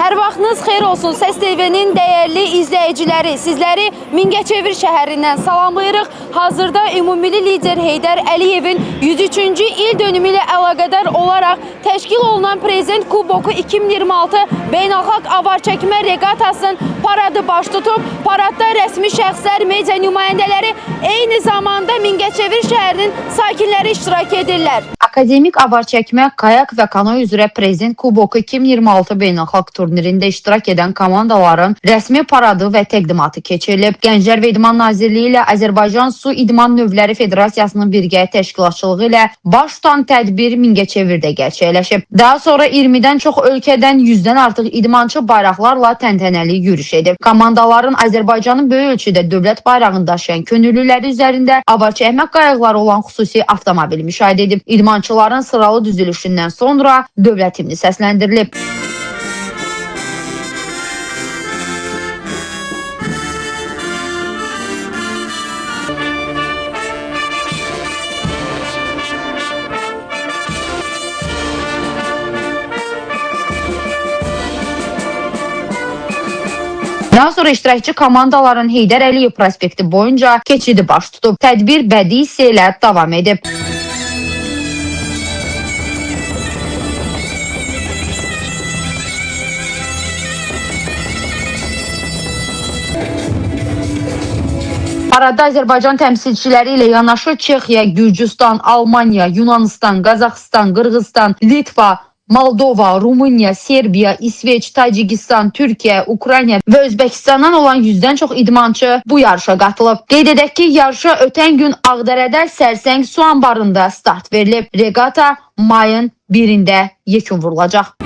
Hər vaxtınız xeyir olsun Səs TV-nin dəyərli izləyiciləri. Sizləri Mingəçevir şəhərindən salamlayırıq. Hazırda ümummilli lider Heydər Əliyevin 103-cü il dönümü ilə əlaqədar olaraq təşkil olunan Prezident Kuboku 2026 Beynəlxalq Avar çəkmə reqatasının paradı baş tutub. Paradda rəsmi şəxslər, media nümayəndələri, eyni zamanda Mingəçevir şəhərinin sakinləri iştirak edirlər. Akademik avar çəkmə, kayak və kanoe üzrə Prezident Kuboku 2026 beynəlxalq turnirində iştirak edən komandaların rəsmi paradı və təqdimatı keçirilib. Gənclər və İdman Nazirliyi ilə Azərbaycan Su İdman Növləri Federasiyasının birgə təşkilatçılığı ilə baş tutan tədbir Mingəçevirdə gerçəkləşib. Daha sonra 20-dən çox ölkədən 100-dən artıq idmançı bayraqlarla təntənəli yürüş edib. Komandaların Azərbaycanın böyük ölçüdə dövlət bayrağını daşıyan könüllüləri üzərində avar çəkmə qayıqları olan xüsusi avtomobil müşahidə edib. İdmançıların sıralı düzülüşündən sonra dövlət himni səsləndirilib. Daha sonra iştirakçı komandaların Heydər Əliyev prospekti boyunca keçidi baş tutub. Tədbir bədii hissə ilə davam edib. Parada Azərbaycan təmsilçiləri ilə yanaşı Çexiya, Gürcüstan, Almaniya, Yunanistan, Qazaxıstan, Qırğızstan, Litva, Moldova, Rumıniya, Serbiya, İsveç, Tacikistan, Türkiyə, Ukrayna və Özbəkistandan olan 100-dən çox idmançı bu yarışa qatılıb. Qeyd edək ki, yarışa ötən gün Ağdərədə Sərsəng su anbarında start verilib. Regata mayın 1-də yekun vurulacaq.